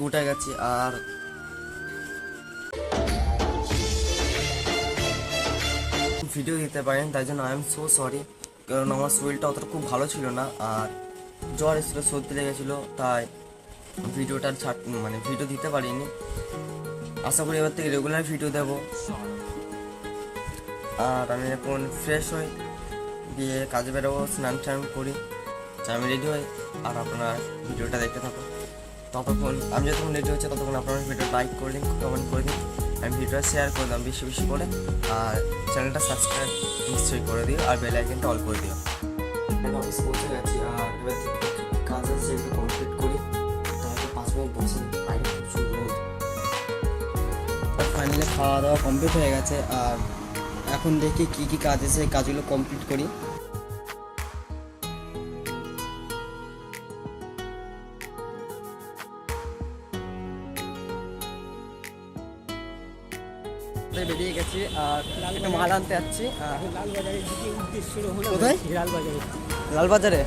উঠে গেছি আর ভিডিও দিতে পারেন, তাই জন্য আই এম সো সরি। কারণ আমার শরীরটা অতটা খুব ভালো ছিল না আর জ্বর এসেছিলো, সর্দি লেগেছিলো, তাই ভিডিওটা মানে ভিডিও দিতে পারিনি। আশা করি এবার থেকে রেগুলার ভিডিও দেবো। আর আমি এখন ফ্রেশ হই, দিয়ে কাজে বেরোবো, স্নান টান করি, আমি রেডি হই। আর আপনার ভিডিওটা দেখতে থাকো। ততক্ষণ আমি যতক্ষণ রেডি হচ্ছে ততক্ষণ আপনারা ভিডিও লাইক করে দিন, কমেন্ট করে দিন, আমি ভিডিওটা শেয়ার করে দিলাম বেশি বেশি করে। আর চ্যানেলটা সাবস্ক্রাইব নিশ্চয়ই করে দিও আর বেল আইকনটা অল করে দিও। অফিস পৌঁছে গেছি আর এবার কাজ আছে সেগুলো কমপ্লিট করি, তারপর 5 মিনিট বসে বাইরে প্রচুর রোদ। ফাইনালি খাওয়া দাওয়া কমপ্লিট হয়ে গেছে আর এখন দেখি কী কী কাজ আছে, কাজগুলো কমপ্লিট করি। বেরিয়ে গেছি আর একটা মাল আনতে যাচ্ছি। কোথায়? লালবাজারে।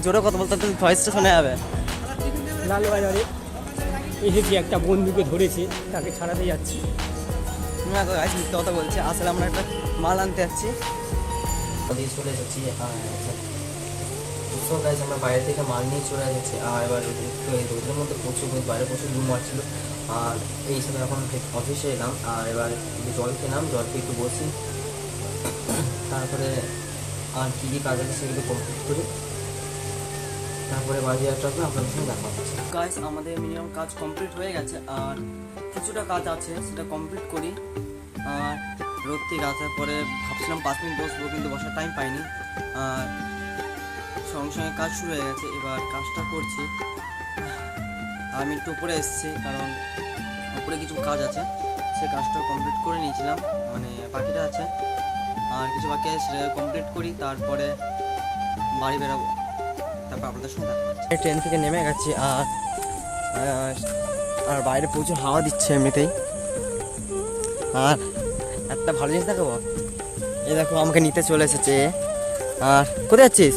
জোরে কথা বলতে ভয়েসটা শোনা যাবে। লালবাজারে এসেছি, একটা বন্ধুকে ধরেছে, তাকে ছাড়াতে যাচ্ছি। মিথ্যে কথা বলছে, আসলে আমরা একটা মাল আনতে যাচ্ছি। চলে এসেছি আমরা বাইরে থেকে মাল নিয়ে চলে এসেছি। আর এবার এই রোদের মধ্যে প্রচুর বাইরে প্রচুর লু মারছিল আর এই সময় এখন অফিসে এলাম আর এবার একটু জল খেলাম, জল খেয়ে একটু বসি, তারপরে আর কী কী কাজ আছে সেগুলো কমপ্লিট করি, তারপরে বাড়ি একটা আপনাদের সঙ্গে দেখা হচ্ছে। কাজ আমাদের মিনিমাম কাজ কমপ্লিট হয়ে গেছে আর কিছুটা কাজ আছে সেটা কমপ্লিট করি। আর রোদ থেকে আসার পরে ভাবছিলাম 5 মিনিট বসবো, কিন্তু বসার টাইম পাইনি আর সঙ্গে সঙ্গে কাজ শুরু হয়ে গেছে। এবার কাজটা করছি। আমি একটু উপরে এসেছি কারণ উপরে কিছু কাজ আছে, সে কাজটা কমপ্লিট করে নিয়েছিলাম, মানে বাকিটা আছে আর কিছু বাকি আছে সেটা কমপ্লিট করি, তারপরে বাড়ি বেরাবো, তারপর আপনাদের সঙ্গে ট্রেন থেকে নেমে গেছি আর আর বাইরে প্রচুর হাওয়া দিচ্ছে এমনিতেই। আর একটা ভালো জিনিস দেখাবো, এই দেখো আমাকে নিতে চলে এসেছে। আর কোথায় যাচ্ছিস?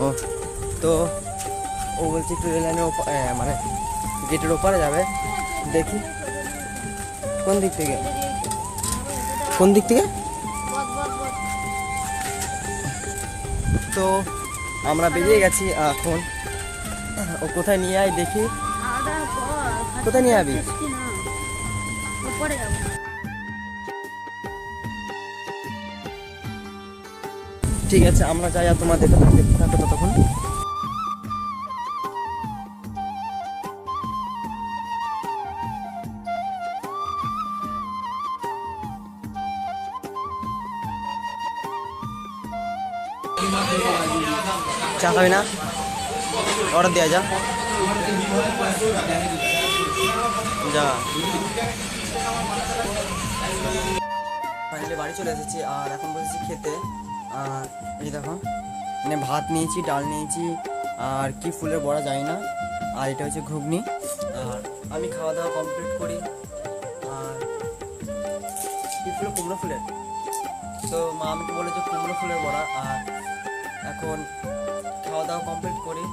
ও তো ও বলছে একটু রেল লাইনের মানে গেটের ওপারে যাবে, দেখি কোন দিক থেকে তো আমরা বেরিয়ে গেছি। এখন ও কোথায় নিয়ে আয় দেখি, কোথায় নিয়ে যাবি? ঠিক আছে আমরা যাই আর তোমার দেখতে থাকো ততক্ষণ। চা খাবি না? অর্ডার দেওয়া যা যা। ফাইনালি বাড়ি চলে এসেছি আর এখন বসেছি খেতে। আর এই দেখো মানে ভাত নিয়েছি, ডাল নিয়েছি আর কি ফুলের বড়া যায় না, আর এটা হচ্ছে ঘুগনি। আর আমি খাওয়া দাওয়া কমপ্লিট করি আর কি ফুলের, কুমড়ো ফুলের। তো মা আমাকে বলেছে কুমড়ো ফুলের বড়া। আর এখন খাওয়া দাওয়া কমপ্লিট করি,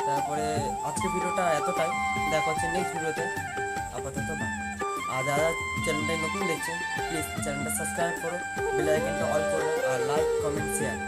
তারপরে আজকে ভিডিওটা এতটাই, দেখা হচ্ছে নেক্সট ভিডিওতে। আপাতত না। আর যারা চ্যানেলটাই নতুন দেখছেন প্লিজ চ্যানেলটা সাবস্ক্রাইব করো, বেল আইকনটা অল করো আর লাইক কমেন্ট শেয়ার।